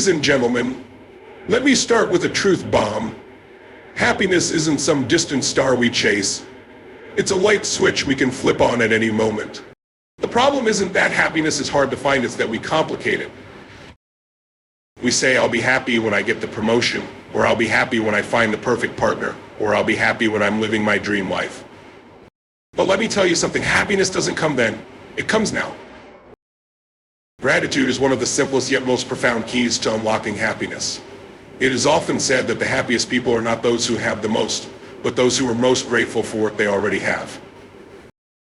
Ladies and gentlemen, let me start with a truth bomb. Happiness isn't some distant star we chase. It's a light switch we can flip on at any moment. The problem isn't that happiness is hard to find, it's that we complicate it. We say, I'll be happy when I get the promotion, or I'll be happy when I find the perfect partner, or I'll be happy when I'm living my dream life. But let me tell you something, happiness doesn't come then, it comes now. Gratitude is one of the simplest yet most profound keys to unlocking happiness. It is often said that the happiest people are not those who have the most, but those who are most grateful for what they already have.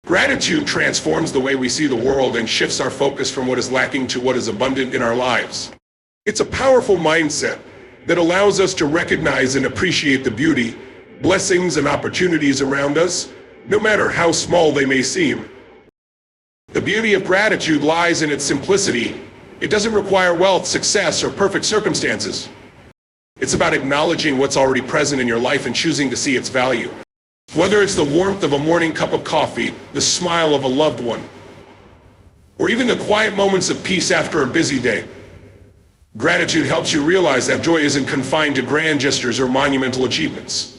Gratitude transforms the way we see the world and shifts our focus from what is lacking to what is abundant in our lives. It's a powerful mindset that allows us to recognize and appreciate the beauty, blessings, and opportunities around us, no matter how small they may seem. The beauty of gratitude lies in its simplicity. It doesn't require wealth, success, or perfect circumstances. It's about acknowledging what's already present in your life and choosing to see its value. Whether it's the warmth of a morning cup of coffee, the smile of a loved one, or even the quiet moments of peace after a busy day, gratitude helps you realize that joy isn't confined to grand gestures or monumental achievements.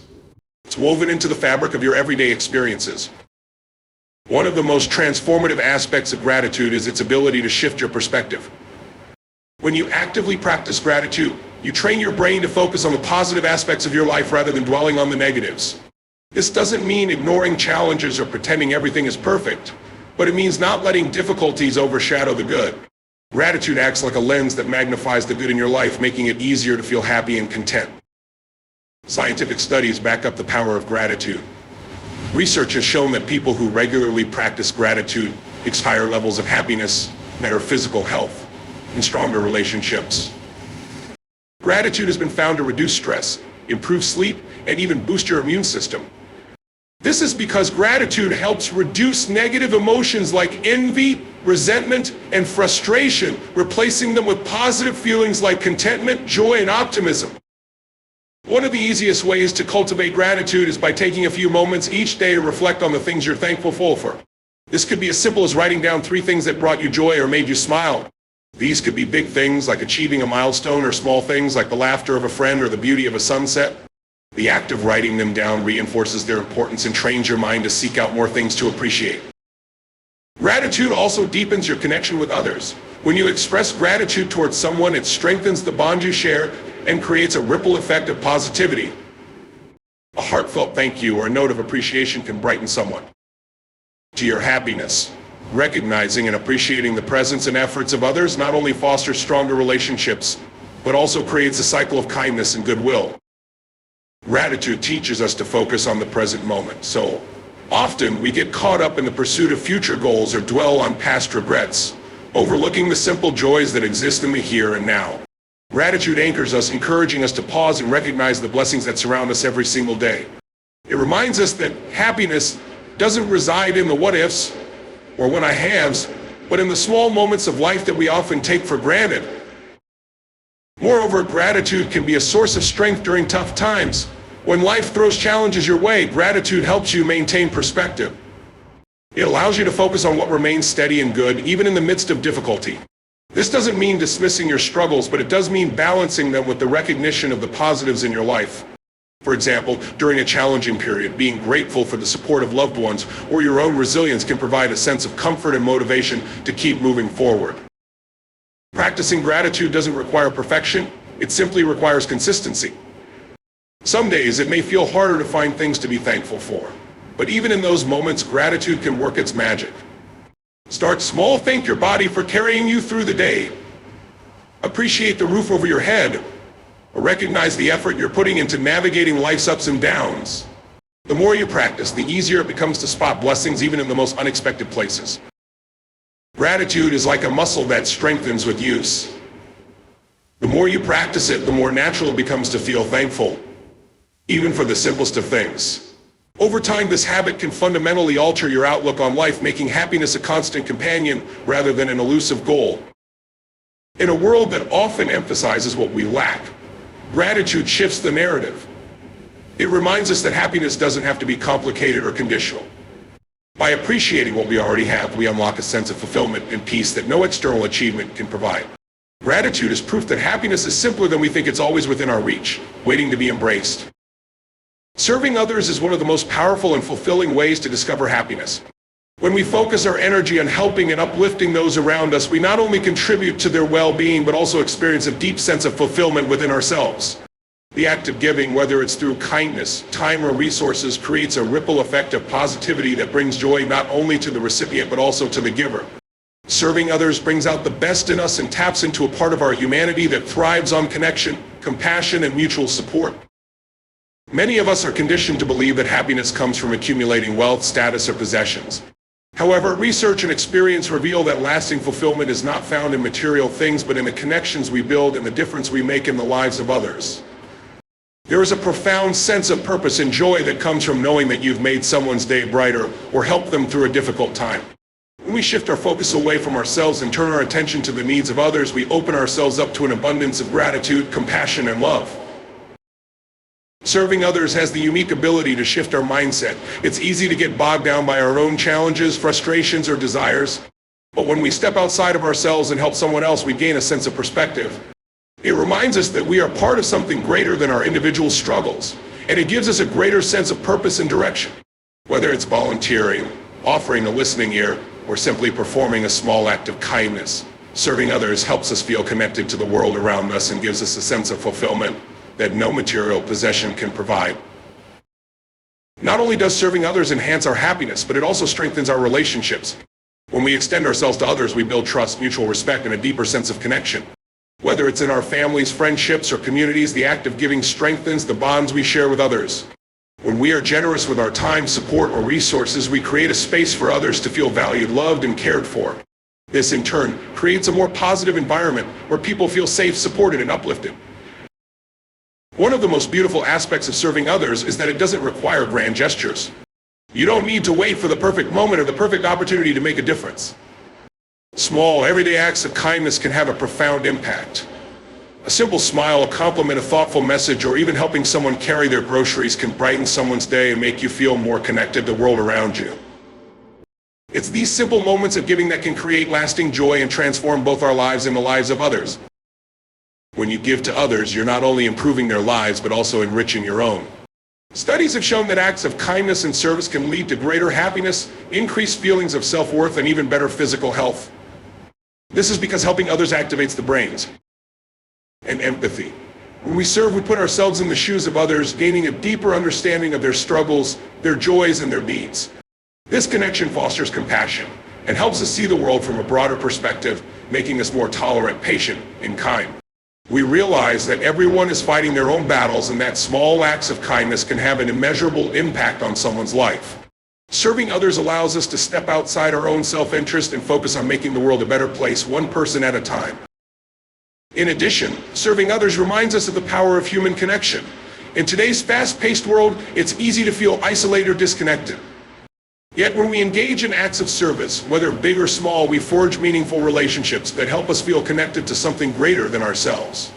It's woven into the fabric of your everyday experiences. One of the most transformative aspects of gratitude is its ability to shift your perspective. When you actively practice gratitude, you train your brain to focus on the positive aspects of your life rather than dwelling on the negatives. This doesn't mean ignoring challenges or pretending everything is perfect, but it means not letting difficulties overshadow the good. Gratitude acts like a lens that magnifies the good in your life, making it easier to feel happy and content. Scientific studies back up the power of gratitude. Research has shown that people who regularly practice gratitude experience higher levels of happiness, better physical health, and stronger relationships. Gratitude has been found to reduce stress, improve sleep, and even boost your immune system. This is because gratitude helps reduce negative emotions like envy, resentment, and frustration, replacing them with positive feelings like contentment, joy, and optimism. One of the easiest ways to cultivate gratitude is by taking a few moments each day to reflect on the things you're thankful for. This could be as simple as writing down 3 things that brought you joy or made you smile. These could be big things like achieving a milestone, or small things like the laughter of a friend or the beauty of a sunset. The act of writing them down reinforces their importance and trains your mind to seek out more things to appreciate. Gratitude also deepens your connection with others. When you express gratitude towards someone, it strengthens the bond you share and creates a ripple effect of positivity. A heartfelt thank you or a note of appreciation can brighten someone to your happiness. Recognizing and appreciating the presence and efforts of others not only fosters stronger relationships, but also creates a cycle of kindness and goodwill. Gratitude teaches us to focus on the present moment. So often we get caught up in the pursuit of future goals or dwell on past regrets, overlooking the simple joys that exist in the here and now. Gratitude anchors us, encouraging us to pause and recognize the blessings that surround us every single day. It reminds us that happiness doesn't reside in the what-ifs or when I haves, but in the small moments of life that we often take for granted. Moreover, gratitude can be a source of strength during tough times. When life throws challenges your way, gratitude helps you maintain perspective. It allows you to focus on what remains steady and good, even in the midst of difficulty. This doesn't mean dismissing your struggles, but it does mean balancing them with the recognition of the positives in your life. For example, during a challenging period, being grateful for the support of loved ones or your own resilience can provide a sense of comfort and motivation to keep moving forward. Practicing gratitude doesn't require perfection, it simply requires consistency. Some days it may feel harder to find things to be thankful for, but even in those moments, gratitude can work its magic. Start small. Thank your body for carrying you through the day. Appreciate the roof over your head, or recognize the effort you're putting into navigating life's ups and downs. The more you practice, the easier it becomes to spot blessings even in the most unexpected places. Gratitude is like a muscle that strengthens with use. The more you practice it, the more natural it becomes to feel thankful, even for the simplest of things. Over time, this habit can fundamentally alter your outlook on life, making happiness a constant companion rather than an elusive goal. In a world that often emphasizes what we lack, gratitude shifts the narrative. It reminds us that happiness doesn't have to be complicated or conditional. By appreciating what we already have, we unlock a sense of fulfillment and peace that no external achievement can provide. Gratitude is proof that happiness is simpler than we think. It's always within our reach, waiting to be embraced. Serving others is one of the most powerful and fulfilling ways to discover happiness. When we focus our energy on helping and uplifting those around us, we not only contribute to their well-being, but also experience a deep sense of fulfillment within ourselves. The act of giving, whether it's through kindness, time, or resources, creates a ripple effect of positivity that brings joy not only to the recipient, but also to the giver. Serving others brings out the best in us and taps into a part of our humanity that thrives on connection, compassion, and mutual support. Many of us are conditioned to believe that happiness comes from accumulating wealth, status, or possessions. However, research and experience reveal that lasting fulfillment is not found in material things, but in the connections we build and the difference we make in the lives of others. There is a profound sense of purpose and joy that comes from knowing that you've made someone's day brighter or helped them through a difficult time. When we shift our focus away from ourselves and turn our attention to the needs of others, we open ourselves up to an abundance of gratitude, compassion, and love. Serving others has the unique ability to shift our mindset. It's easy to get bogged down by our own challenges, frustrations, or desires. But when we step outside of ourselves and help someone else, we gain a sense of perspective. It reminds us that we are part of something greater than our individual struggles, and it gives us a greater sense of purpose and direction. Whether it's volunteering, offering a listening ear, or simply performing a small act of kindness, serving others helps us feel connected to the world around us and gives us a sense of fulfillment that no material possession can provide. Not only does serving others enhance our happiness, but it also strengthens our relationships. When we extend ourselves to others, we build trust, mutual respect, and a deeper sense of connection. Whether it's in our families, friendships, or communities, the act of giving strengthens the bonds we share with others. When we are generous with our time, support, or resources, we create a space for others to feel valued, loved, and cared for. This, in turn, creates a more positive environment where people feel safe, supported, and uplifted. One of the most beautiful aspects of serving others is that it doesn't require grand gestures. You don't need to wait for the perfect moment or the perfect opportunity to make a difference. Small, everyday acts of kindness can have a profound impact. A simple smile, a compliment, a thoughtful message, or even helping someone carry their groceries can brighten someone's day and make you feel more connected to the world around you. It's these simple moments of giving that can create lasting joy and transform both our lives and the lives of others. When you give to others, you're not only improving their lives, but also enriching your own. Studies have shown that acts of kindness and service can lead to greater happiness, increased feelings of self-worth, and even better physical health. This is because helping others activates the brains and empathy. When we serve, we put ourselves in the shoes of others, gaining a deeper understanding of their struggles, their joys, and their needs. This connection fosters compassion and helps us see the world from a broader perspective, making us more tolerant, patient, and kind. We realize that everyone is fighting their own battles and that small acts of kindness can have an immeasurable impact on someone's life. Serving others allows us to step outside our own self-interest and focus on making the world a better place, one person at a time. In addition, serving others reminds us of the power of human connection. In today's fast-paced world, it's easy to feel isolated or disconnected. Yet when we engage in acts of service, whether big or small, we forge meaningful relationships that help us feel connected to something greater than ourselves.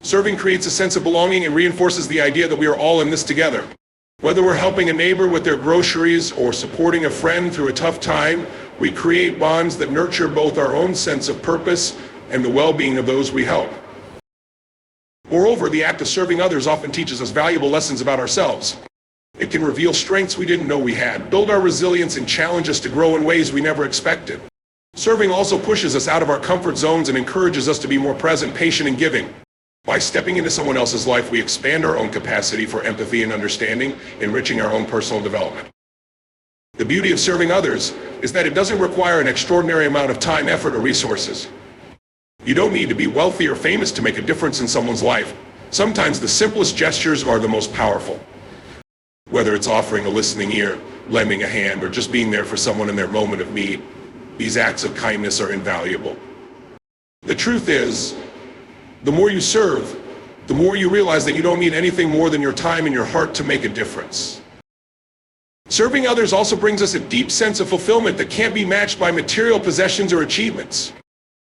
Serving creates a sense of belonging and reinforces the idea that we are all in this together. Whether we're helping a neighbor with their groceries or supporting a friend through a tough time, we create bonds that nurture both our own sense of purpose and the well-being of those we help. Moreover, the act of serving others often teaches us valuable lessons about ourselves. It can reveal strengths we didn't know we had, build our resilience, and challenge us to grow in ways we never expected. Serving also pushes us out of our comfort zones and encourages us to be more present, patient, and giving. By stepping into someone else's life, we expand our own capacity for empathy and understanding, enriching our own personal development. The beauty of serving others is that it doesn't require an extraordinary amount of time, effort, or resources. You don't need to be wealthy or famous to make a difference in someone's life. Sometimes the simplest gestures are the most powerful. Whether it's offering a listening ear, lending a hand, or just being there for someone in their moment of need, these acts of kindness are invaluable. The truth is, the more you serve, the more you realize that you don't need anything more than your time and your heart to make a difference. Serving others also brings us a deep sense of fulfillment that can't be matched by material possessions or achievements.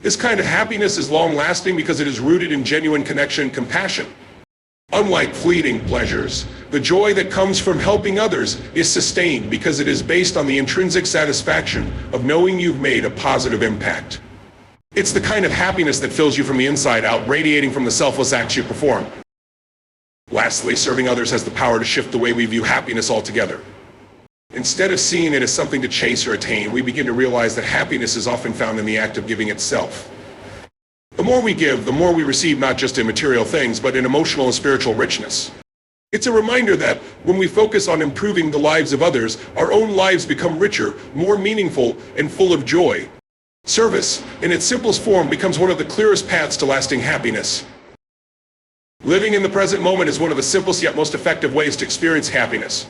This kind of happiness is long-lasting because it is rooted in genuine connection and compassion. Unlike fleeting pleasures, the joy that comes from helping others is sustained because it is based on the intrinsic satisfaction of knowing you've made a positive impact. It's the kind of happiness that fills you from the inside out, radiating from the selfless acts you perform. Lastly, serving others has the power to shift the way we view happiness altogether. Instead of seeing it as something to chase or attain, we begin to realize that happiness is often found in the act of giving itself. The more we give, the more we receive, not just in material things, but in emotional and spiritual richness. It's a reminder that when we focus on improving the lives of others, our own lives become richer, more meaningful, and full of joy. Service, in its simplest form, becomes one of the clearest paths to lasting happiness. Living in the present moment is one of the simplest yet most effective ways to experience happiness.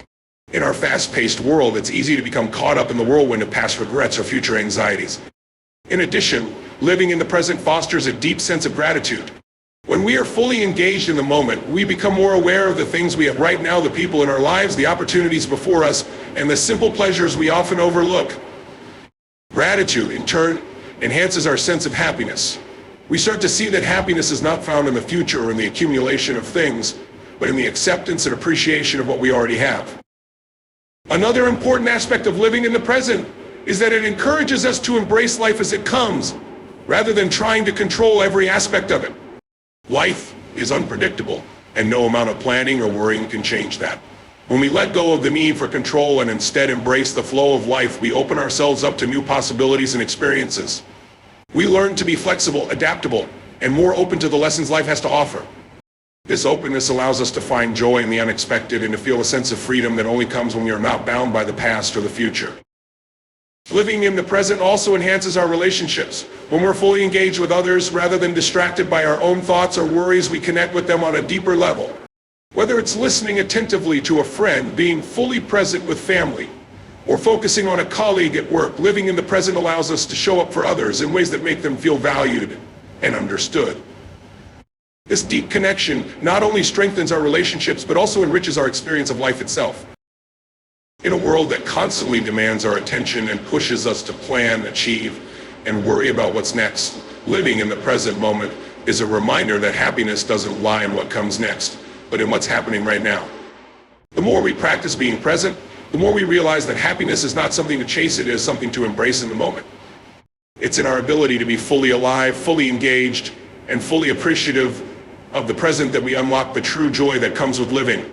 In our fast-paced world, it's easy to become caught up in the whirlwind of past regrets or future anxieties. In addition, living in the present fosters a deep sense of gratitude. When we are fully engaged in the moment, we become more aware of the things we have right now, the people in our lives, the opportunities before us, and the simple pleasures we often overlook. Gratitude, in turn, enhances our sense of happiness. We start to see that happiness is not found in the future or in the accumulation of things, but in the acceptance and appreciation of what we already have. Another important aspect of living in the present is that it encourages us to embrace life as it comes, rather than trying to control every aspect of it. Life is unpredictable, and no amount of planning or worrying can change that. When we let go of the need for control and instead embrace the flow of life, we open ourselves up to new possibilities and experiences. We learn to be flexible, adaptable, and more open to the lessons life has to offer. This openness allows us to find joy in the unexpected and to feel a sense of freedom that only comes when we are not bound by the past or the future. Living in the present also enhances our relationships. When we're fully engaged with others, rather than distracted by our own thoughts or worries, we connect with them on a deeper level. Whether it's listening attentively to a friend, being fully present with family, or focusing on a colleague at work, living in the present allows us to show up for others in ways that make them feel valued and understood. This deep connection not only strengthens our relationships, but also enriches our experience of life itself. In a world that constantly demands our attention and pushes us to plan, achieve, and worry about what's next, living in the present moment is a reminder that happiness doesn't lie in what comes next, but in what's happening right now. The more we practice being present, the more we realize that happiness is not something to chase, it is something to embrace in the moment. It's in our ability to be fully alive, fully engaged, and fully appreciative of the present that we unlock the true joy that comes with living.